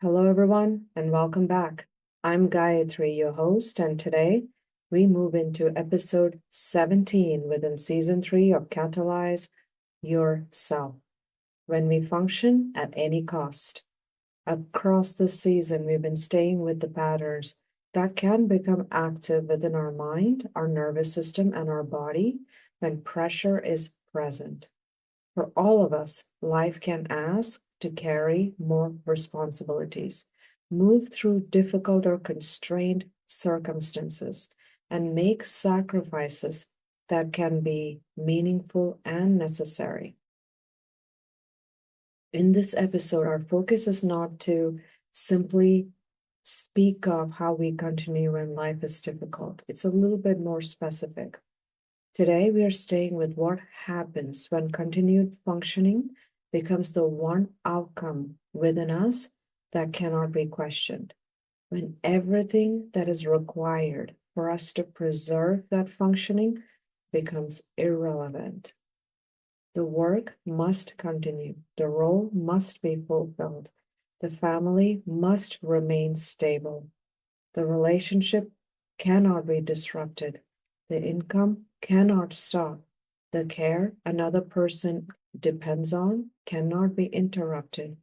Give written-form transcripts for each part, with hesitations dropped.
Hello, everyone, and welcome back. I'm Gayathri, your host, and today we move into episode 17 within season 3 of Catalyze Your Self. When we function at any cost. Across this season, we've been staying with the patterns that can become active within our mind, our nervous system, and our body when pressure is present. For all of us, life can ask to carry more responsibilities, move through difficult or constrained circumstances, and make sacrifices that can be meaningful and necessary. In this episode, our focus is not to simply speak of how we continue when life is difficult. It's a little bit more specific. Today, we are staying with what happens when continued functioning becomes the one outcome within us that cannot be questioned. When everything that is required for us to preserve that functioning becomes irrelevant. The work must continue. The role must be fulfilled. The family must remain stable. The relationship cannot be disrupted. The income cannot stop. The care another person depends on cannot be interrupted.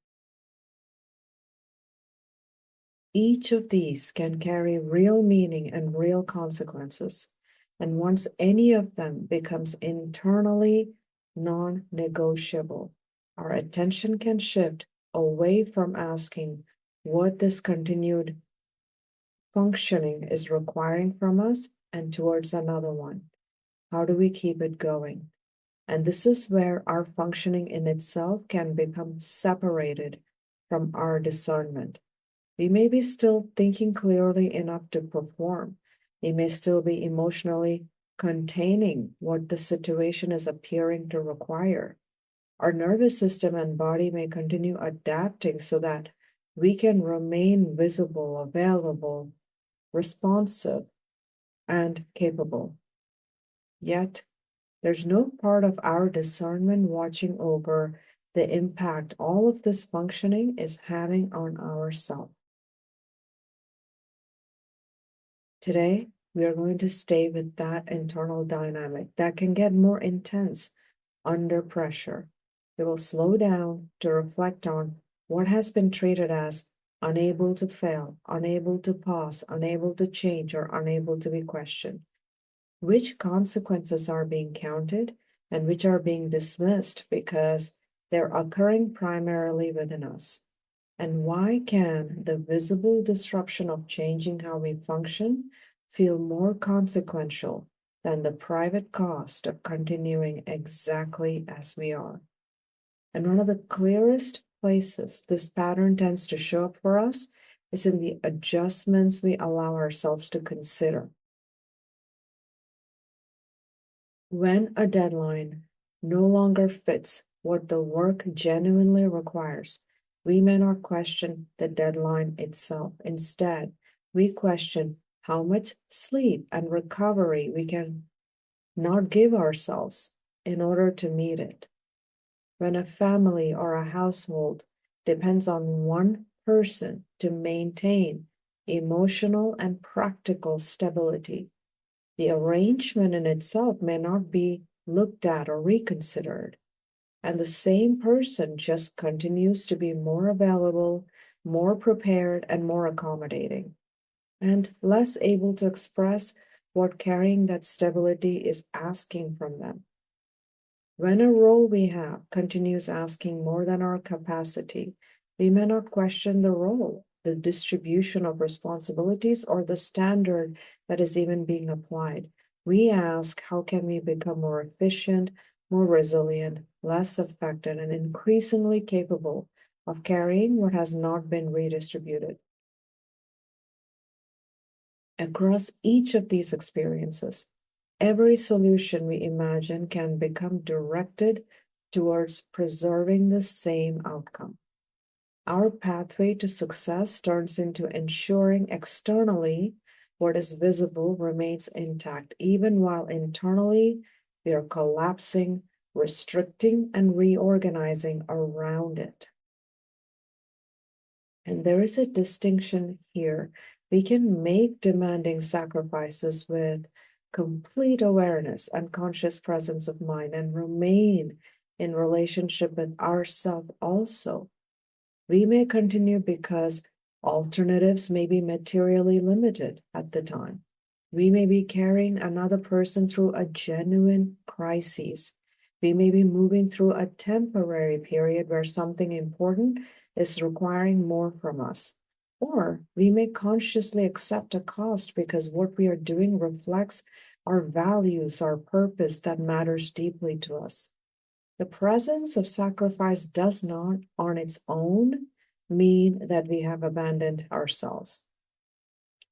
Each of these can carry real meaning and real consequences. And once any of them becomes internally non-negotiable, our attention can shift away from asking what this continued functioning is requiring from us and towards another one. How do we keep it going? And this is where our functioning in itself can become separated from our discernment. We may be still thinking clearly enough to perform. We may still be emotionally containing what the situation is appearing to require. Our nervous system and body may continue adapting so that we can remain visible, available, responsive, and capable. Yet, there's no part of our discernment watching over the impact all of this functioning is having on ourselves. Today, we are going to stay with that internal dynamic that can get more intense under pressure. We will slow down to reflect on what has been treated as unable to fail, unable to pause, unable to change, or unable to be questioned. Which consequences are being counted and which are being dismissed because they're occurring primarily within us? And why can the visible disruption of changing how we function feel more consequential than the private cost of continuing exactly as we are? And one of the clearest places this pattern tends to show up for us is in the adjustments we allow ourselves to consider. When a deadline no longer fits what the work genuinely requires, we may not question the deadline itself. Instead, we question how much sleep and recovery we can not give ourselves in order to meet it. When a family or a household depends on one person to maintain emotional and practical stability, the arrangement in itself may not be looked at or reconsidered. And the same person just continues to be more available, more prepared, and more accommodating, and less able to express what carrying that stability is asking from them. When a role we have continues asking more than our capacity, we may not question the role, the distribution of responsibilities, or the standard that is even being applied. We ask, how can we become more efficient, more resilient, less affected, and increasingly capable of carrying what has not been redistributed? Across each of these experiences, every solution we imagine can become directed towards preserving the same outcome. Our pathway to success turns into ensuring externally what is visible remains intact, even while internally we are collapsing, restricting, and reorganizing around it. And there is a distinction here. We can make demanding sacrifices with complete awareness and conscious presence of mind and remain in relationship with ourselves also. We may continue because alternatives may be materially limited at the time. We may be carrying another person through a genuine crisis. We may be moving through a temporary period where something important is requiring more from us. Or we may consciously accept a cost because what we are doing reflects our values, our purpose that matters deeply to us. The presence of sacrifice does not, on its own, mean that we have abandoned ourselves.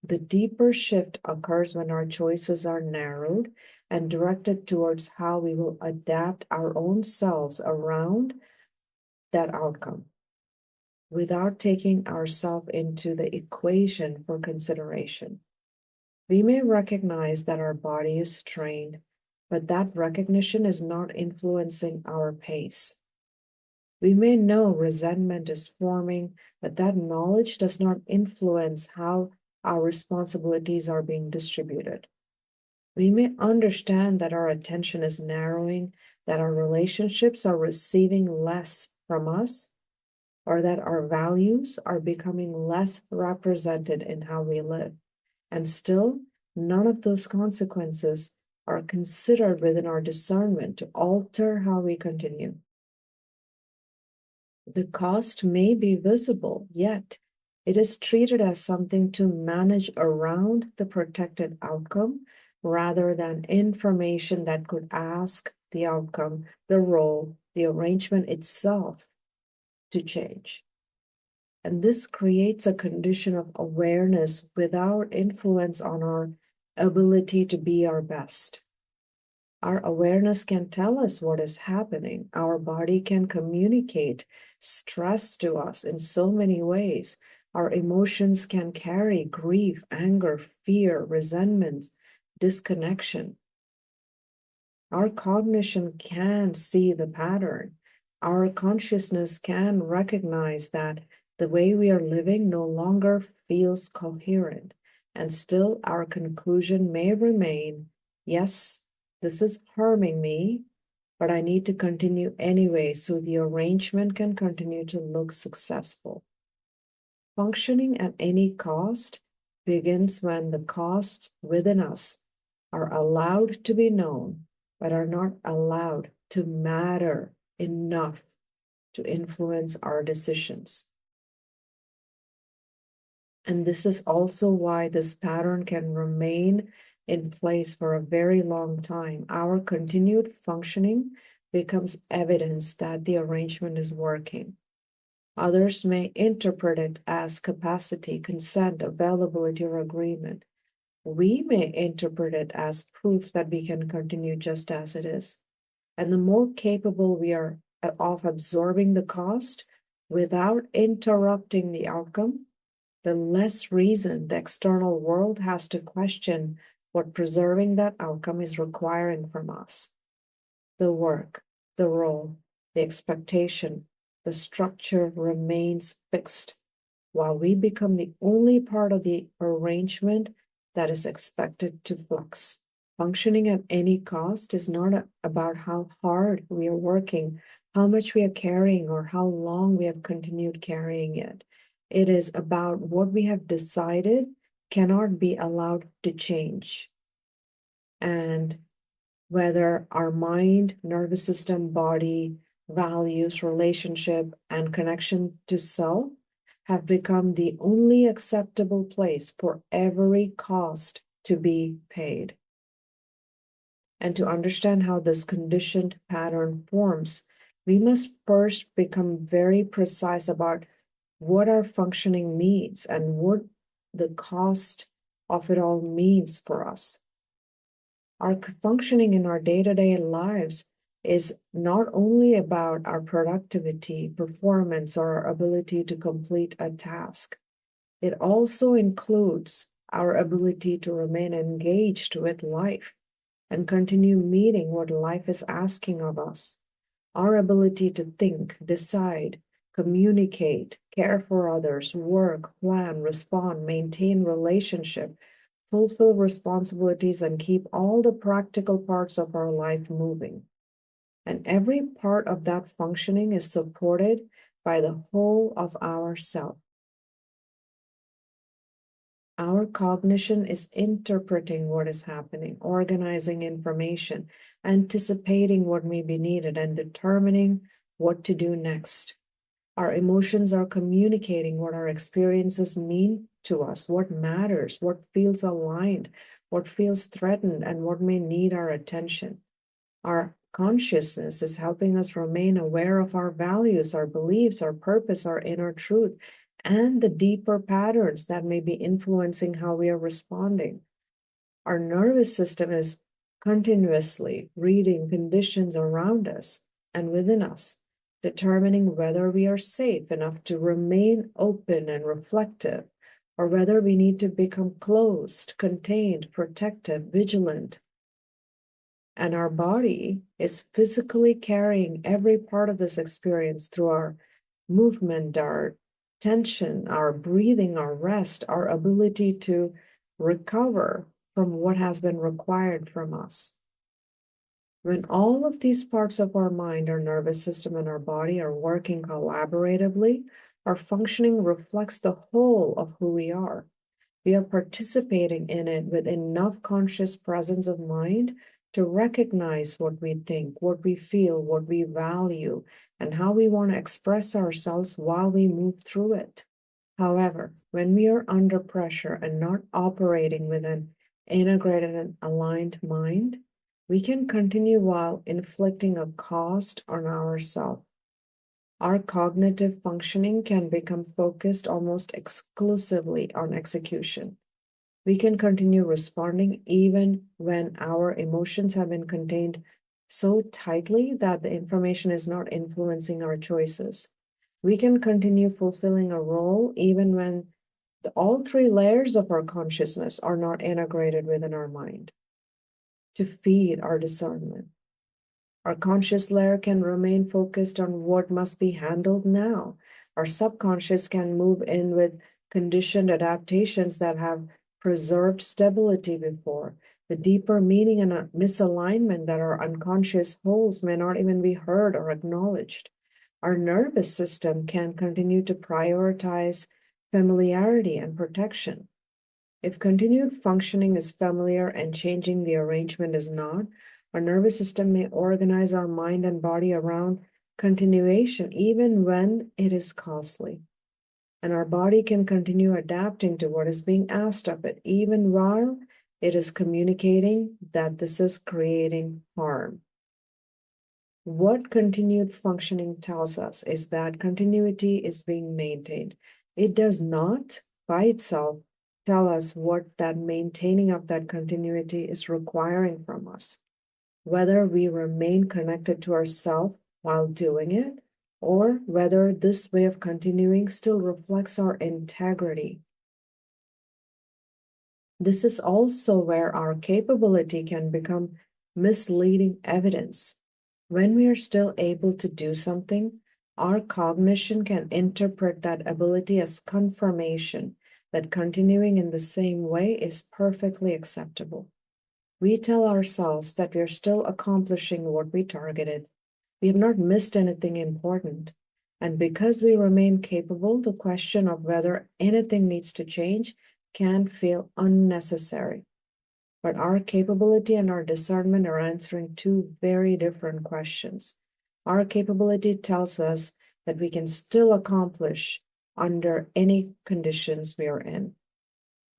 The deeper shift occurs when our choices are narrowed and directed towards how we will adapt our own selves around that outcome, without taking ourselves into the equation for consideration. We may recognize that our body is strained, but that recognition is not influencing our pace. We may know resentment is forming, but that knowledge does not influence how our responsibilities are being distributed. We may understand that our attention is narrowing, that our relationships are receiving less from us, or that our values are becoming less represented in how we live. And still, none of those consequences are considered within our discernment to alter how we continue. The cost may be visible, yet it is treated as something to manage around the protected outcome rather than information that could ask the outcome, the role, the arrangement itself to change. And this creates a condition of awareness without influence on our ability to be our best. Our awareness can tell us what is happening. Our body can communicate stress to us in so many ways. Our emotions can carry grief, anger, fear, resentment, disconnection. Our cognition can see the pattern. Our consciousness can recognize that the way we are living no longer feels coherent, and still our conclusion may remain, yes, this is harming me, but I need to continue anyway so the arrangement can continue to look successful. Functioning at any cost begins when the costs within us are allowed to be known, but are not allowed to matter enough to influence our decisions. And this is also why this pattern can remain in place for a very long time. Our continued functioning becomes evidence that the arrangement is working. Others may interpret it as capacity, consent, availability, or agreement. We may interpret it as proof that we can continue just as it is. And the more capable we are of absorbing the cost without interrupting the outcome, the less reason the external world has to question what preserving that outcome is requiring from us. The work, the role, the expectation, the structure remains fixed, while we become the only part of the arrangement that is expected to flux. Functioning at any cost is not about how hard we are working, how much we are carrying, or how long we have continued carrying it. It is about what we have decided cannot be allowed to change. And whether our mind, nervous system, body, values, relationship, and connection to self have become the only acceptable place for every cost to be paid. And to understand how this conditioned pattern forms, we must first become very precise about what our functioning means and what the cost of it all means for us. Our functioning in our day-to-day lives is not only about our productivity, performance, or our ability to complete a task. It also includes our ability to remain engaged with life and continue meeting what life is asking of us. Our ability to think, decide, communicate, care for others, work, plan, respond, maintain relationship, fulfill responsibilities, and keep all the practical parts of our life moving. And every part of that functioning is supported by the whole of our self. Our cognition is interpreting what is happening, organizing information, anticipating what may be needed, and determining what to do next. Our emotions are communicating what our experiences mean to us, what matters, what feels aligned, what feels threatened, and what may need our attention. Our consciousness is helping us remain aware of our values, our beliefs, our purpose, our inner truth, and the deeper patterns that may be influencing how we are responding. Our nervous system is continuously reading conditions around us and within us, determining whether we are safe enough to remain open and reflective, or whether we need to become closed, contained, protective, vigilant. And our body is physically carrying every part of this experience through our movement, our tension, our breathing, our rest, our ability to recover from what has been required from us. When all of these parts of our mind, our nervous system, and our body are working collaboratively, our functioning reflects the whole of who we are. We are participating in it with enough conscious presence of mind to recognize what we think, what we feel, what we value, and how we want to express ourselves while we move through it. However, when we are under pressure and not operating with an integrated and aligned mind, we can continue while inflicting a cost on ourselves. Our cognitive functioning can become focused almost exclusively on execution. We can continue responding even when our emotions have been contained so tightly that the information is not influencing our choices. We can continue fulfilling a role even when all three layers of our consciousness are not integrated within our mind to feed our discernment. Our conscious layer can remain focused on what must be handled now. Our subconscious can move in with conditioned adaptations that have preserved stability before. The deeper meaning and misalignment that our unconscious holds may not even be heard or acknowledged. Our nervous system can continue to prioritize familiarity and protection. If continued functioning is familiar and changing the arrangement is not, our nervous system may organize our mind and body around continuation even when it is costly. And our body can continue adapting to what is being asked of it, even while it is communicating that this is creating harm. What continued functioning tells us is that continuity is being maintained. It does not, by itself, tell us what that maintaining of that continuity is requiring from us, whether we remain connected to ourselves while doing it, or whether this way of continuing still reflects our integrity. This is also where our capability can become misleading evidence. When we are still able to do something, our cognition can interpret that ability as confirmation that continuing in the same way is perfectly acceptable. We tell ourselves that we are still accomplishing what we targeted. We have not missed anything important. And because we remain capable, the question of whether anything needs to change can feel unnecessary. But our capability and our discernment are answering two very different questions. Our capability tells us that we can still accomplish under any conditions we are in.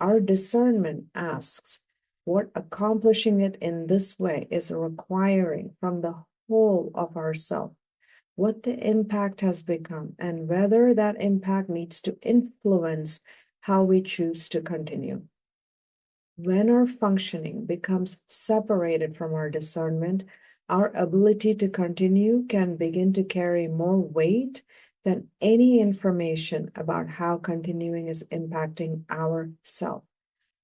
Our discernment asks what accomplishing it in this way is requiring from the whole of ourself, what the impact has become, and whether that impact needs to influence how we choose to continue. When our functioning becomes separated from our discernment, our ability to continue can begin to carry more weight than any information about how continuing is impacting ourself,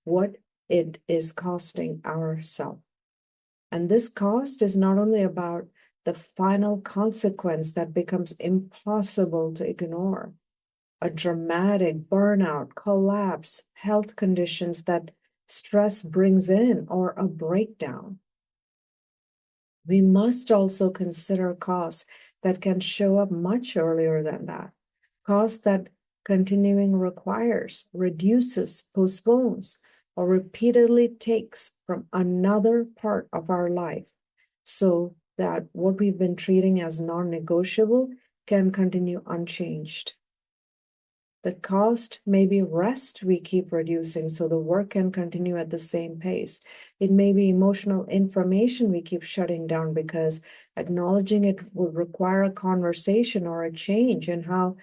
what it is costing ourself. And this cost is not only about the final consequence that becomes impossible to ignore. A dramatic burnout, collapse, health conditions that stress brings in, or a breakdown. We must also consider costs that can show up much earlier than that. Costs that continuing requires, reduces, postpones, or repeatedly takes from another part of our life, so that what we've been treating as non-negotiable can continue unchanged. The cost may be rest we keep reducing so the work can continue at the same pace. It may be emotional information we keep shutting down because acknowledging it will require a conversation or a change in how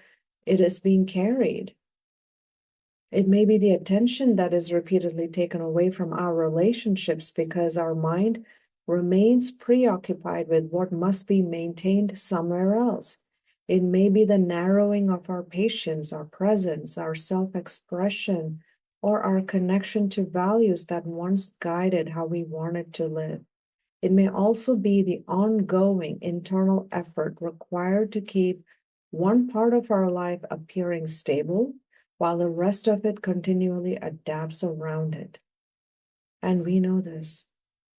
it is being carried. It may be the attention that is repeatedly taken away from our relationships because our mind remains preoccupied with what must be maintained somewhere else. It may be the narrowing of our patience, our presence, our self-expression, or our connection to values that once guided how we wanted to live. It may also be the ongoing internal effort required to keep one part of our life appearing stable, while the rest of it continually adapts around it. And we know this.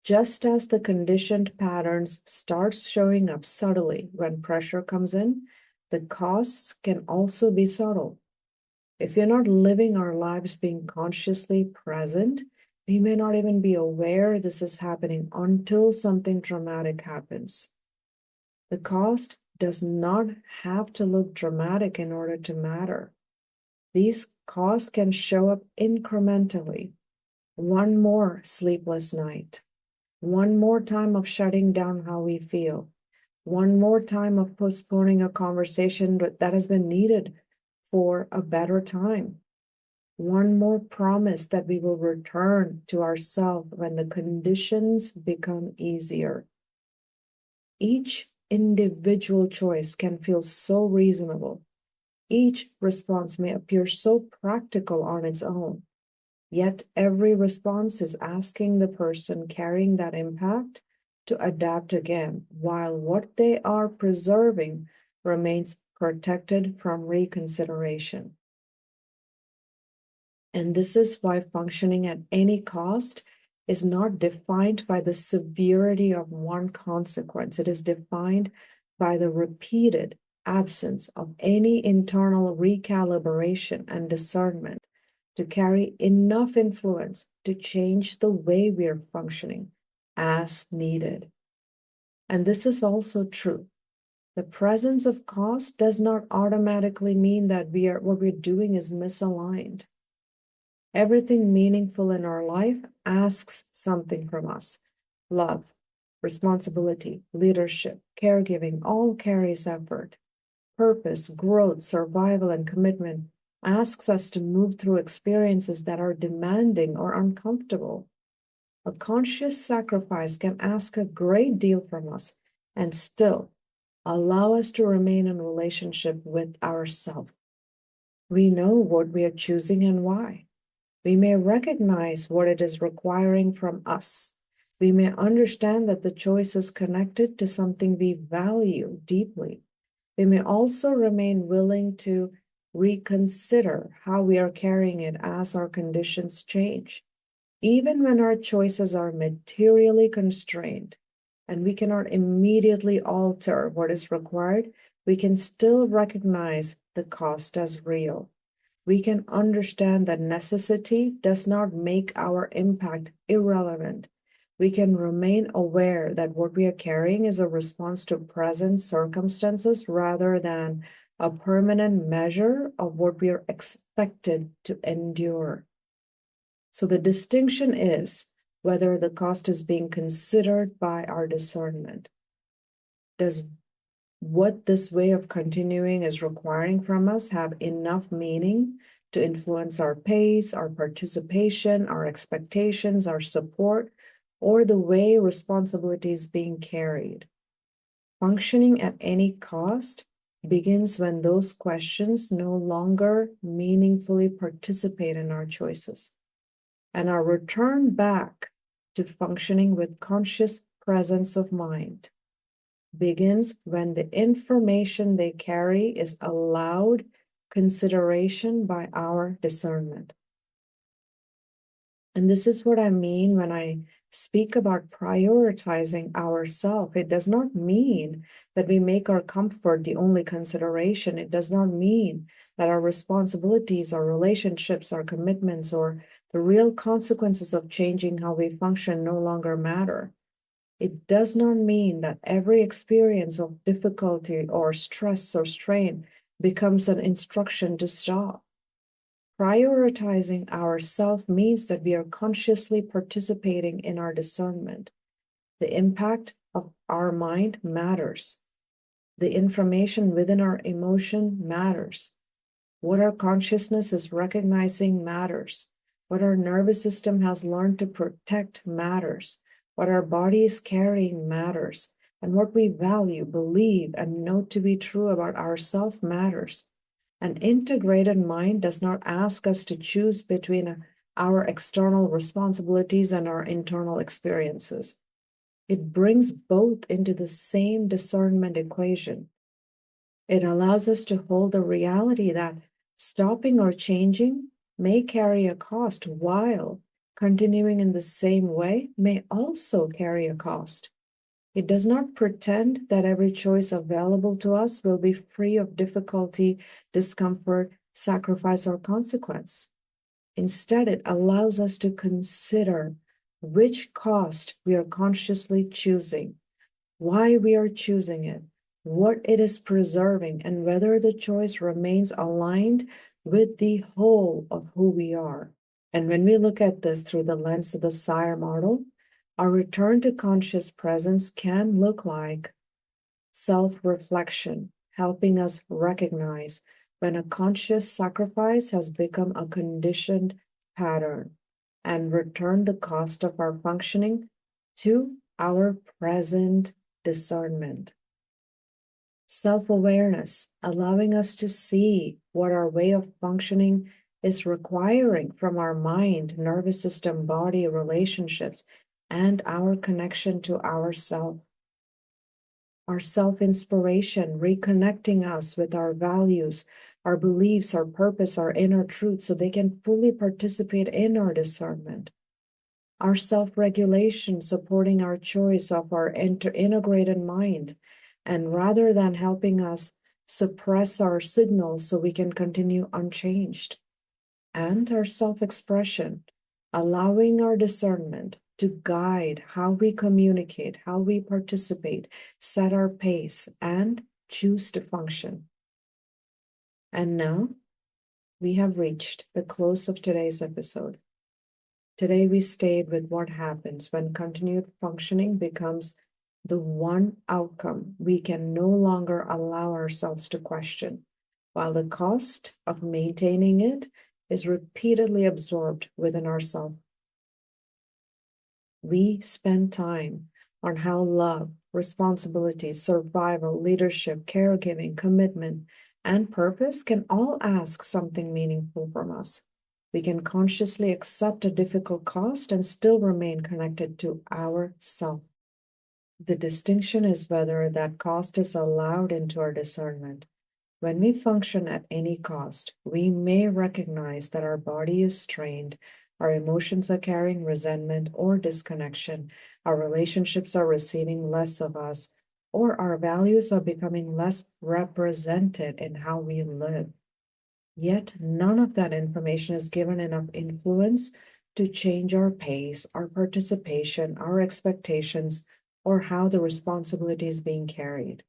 Just as the conditioned patterns starts showing up subtly when pressure comes in, the costs can also be subtle. If you're not living our lives being consciously present, we may not even be aware this is happening until something traumatic happens. The cost does not have to look dramatic in order to matter. These costs can show up incrementally. One more sleepless night, one more time of shutting down how we feel, one more time of postponing a conversation that has been needed for a better time, one more promise that we will return to ourselves when the conditions become easier. Each individual choice can feel so reasonable. Each response may appear so practical on its own. Yet every response is asking the person carrying that impact to adapt again, while what they are preserving remains protected from reconsideration. And this is why functioning at any cost is not defined by the severity of one consequence. It is defined by the repeated absence of any internal recalibration and discernment to carry enough influence to change the way we are functioning as needed. And this is also true. The presence of cost does not automatically mean that what we're doing is misaligned. Everything meaningful in our life asks something from us. Love, responsibility, leadership, caregiving, all carries effort. Purpose, growth, survival, and commitment asks us to move through experiences that are demanding or uncomfortable. A conscious sacrifice can ask a great deal from us and still allow us to remain in relationship with ourselves. We know what we are choosing and why. We may recognize what it is requiring from us. We may understand that the choice is connected to something we value deeply. We may also remain willing to reconsider how we are carrying it as our conditions change. Even when our choices are materially constrained and we cannot immediately alter what is required, we can still recognize the cost as real. We can understand that necessity does not make our impact irrelevant. We can remain aware that what we are carrying is a response to present circumstances rather than a permanent measure of what we are expected to endure. So the distinction is whether the cost is being considered by our discernment. Does what this way of continuing is requiring from us have enough meaning to influence our pace, our participation, our expectations, our support, or the way responsibility is being carried? Functioning at any cost begins when those questions no longer meaningfully participate in our choices, and our return back to functioning with conscious presence of mind. begins when the information they carry is allowed consideration by our discernment. And this is what I mean when I speak about prioritizing ourselves. It does not mean that we make our comfort the only consideration. It does not mean that our responsibilities, our relationships, our commitments, or the real consequences of changing how we function no longer matter. It does not mean that every experience of difficulty or stress or strain becomes an instruction to stop. Prioritizing ourself means that we are consciously participating in our discernment. The impact of our mind matters. The information within our emotion matters. What our consciousness is recognizing matters. What our nervous system has learned to protect matters. What our body is carrying matters. And what we value, believe, and know to be true about ourselves matters. An integrated mind does not ask us to choose between our external responsibilities and our internal experiences. It brings both into the same discernment equation. It allows us to hold the reality that stopping or changing may carry a cost, while continuing in the same way may also carry a cost. It does not pretend that every choice available to us will be free of difficulty, discomfort, sacrifice, or consequence. Instead, it allows us to consider which cost we are consciously choosing, why we are choosing it, what it is preserving, and whether the choice remains aligned with the whole of who we are. And when we look at this through the lens of the SIRE model, our return to conscious presence can look like self-reflection, helping us recognize when a conscious sacrifice has become a conditioned pattern, and return the cost of our functioning to our present discernment. Self-awareness, allowing us to see what our way of functioning is requiring from our mind, nervous system, body, relationships, and our connection to ourself. Our self-inspiration, reconnecting us with our values, our beliefs, our purpose, our inner truth, so they can fully participate in our discernment. Our self-regulation, supporting our choice of our integrated mind, and rather than helping us suppress our signals so we can continue unchanged. And our self-expression, allowing our discernment to guide how we communicate, how we participate, set our pace, and choose to function. And now we have reached the close of today's episode. Today we stayed with what happens when continued functioning becomes the one outcome we can no longer allow ourselves to question, while the cost of maintaining it is repeatedly absorbed within ourselves. We spend time on how love, responsibility, survival, leadership, caregiving, commitment, and purpose can all ask something meaningful from us. We can consciously accept a difficult cost and still remain connected to ourself. The distinction is whether that cost is allowed into our discernment. When we function at any cost, we may recognize that our body is strained, our emotions are carrying resentment or disconnection, our relationships are receiving less of us, or our values are becoming less represented in how we live. Yet none of that information is given enough influence to change our pace, our participation, our expectations, or how the responsibility is being carried.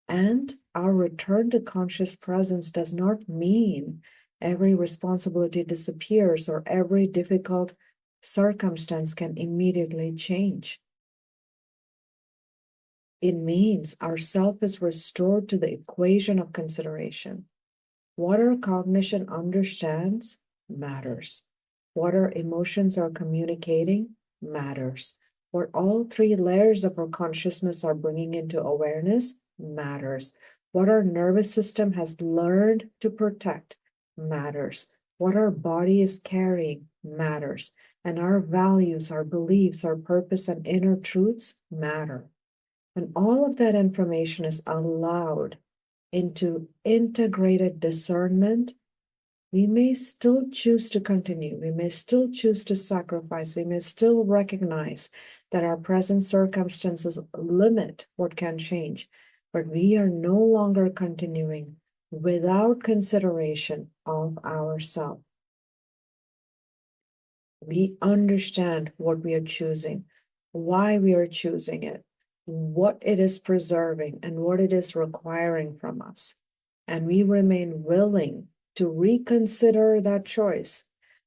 And our return to conscious presence does not mean every responsibility disappears or every difficult circumstance can immediately change. It means our self is restored to the equation of consideration. What our cognition understands matters. What our emotions are communicating matters. What all three layers of our consciousness are bringing into awareness matters. What our nervous system has learned to protect matters. What our body is carrying matters. And our values, our beliefs, our purpose, and inner truths matter. And all of that information is allowed into integrated discernment, we may still choose to continue. We may still choose to sacrifice. We may still recognize that our present circumstances limit what can change, but we are no longer continuing without consideration of ourself. We understand what we are choosing, why we are choosing it, what it is preserving, and what it is requiring from us. And we remain willing to reconsider that choice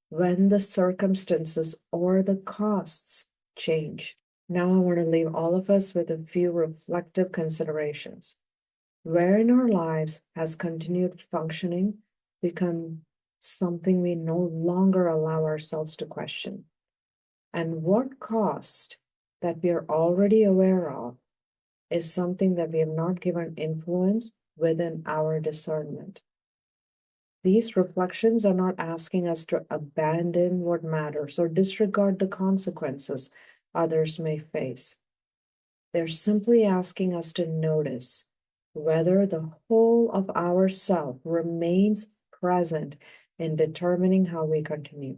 when the circumstances or the costs change. Now, I want to leave all of us with a few reflective considerations. Where in our lives has continued functioning become something we no longer allow ourselves to question? And what cost that we are already aware of is something that we have not given influence within our discernment? These reflections are not asking us to abandon what matters or disregard the consequences others may face. They're simply asking us to notice whether the whole of ourself remains present in determining how we continue.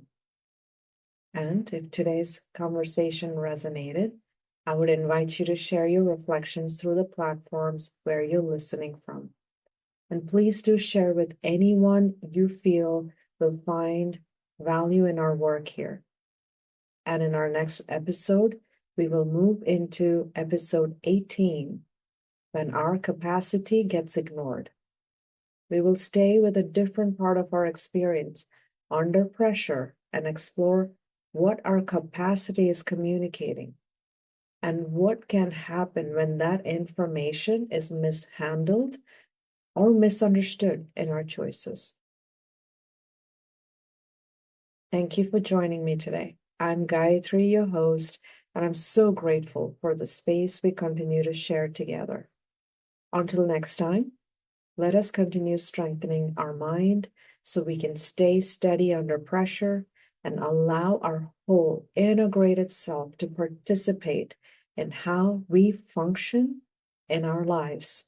And if today's conversation resonated, I would invite you to share your reflections through the platforms where you're listening from. And please do share with anyone you feel will find value in our work here. And in our next episode, we will move into episode 18, when our capacity gets ignored. We will stay with a different part of our experience under pressure and explore what our capacity is communicating and what can happen when that information is mishandled or misunderstood in our choices. Thank you for joining me today. I'm Gayathri, your host, and I'm so grateful for the space we continue to share together. Until next time, let us continue strengthening our mind so we can stay steady under pressure and allow our whole integrated self to participate in how we function in our lives.